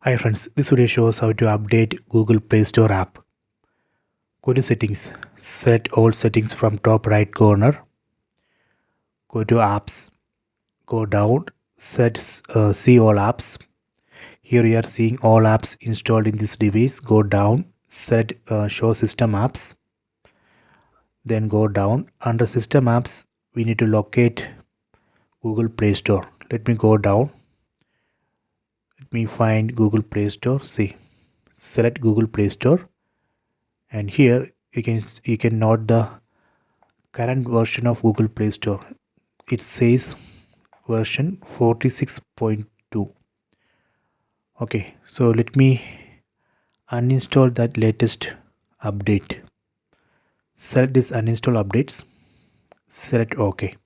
Hi friends, this video shows how to update Google Play Store app. Go to settings, set all settings from top right corner, go to apps, go down, set see all apps. Here you are seeing all apps installed in this device. Go down, set show system apps, then go down. Under system apps, we need to locate Google Play Store. Let me go down. Let me find Google Play Store. See, select Google Play Store, and here you can note the current version of Google Play Store. It says version 46.2. Okay, so let me uninstall that latest update. Select this uninstall updates, select OK.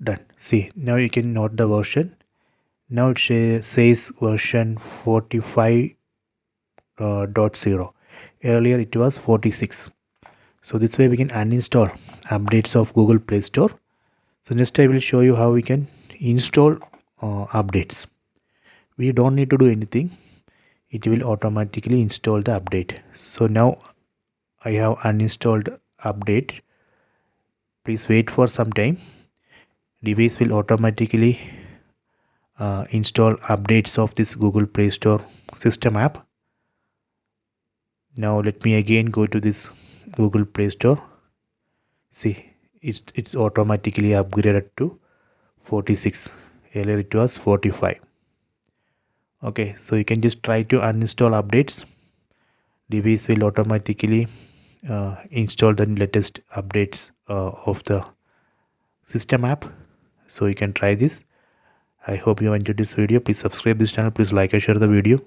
Done. See, now you can note the version. Now it says version 45.0. Earlier it was 46. So this way we can uninstall updates of Google Play Store. So next I will show you how we can install updates. We don't need to do anything. It will automatically install the update. So now I have uninstalled update. Please wait for some time. Device will automatically install updates of this Google Play Store system app. Now let me again go to this Google Play Store. See, it's automatically upgraded to 46. Earlier it was 45. Okay, so you can just try to uninstall updates. Device will automatically install the latest updates of the system app. So you can try this. I hope you enjoyed this video. Please subscribe this channel. Please like and share the video.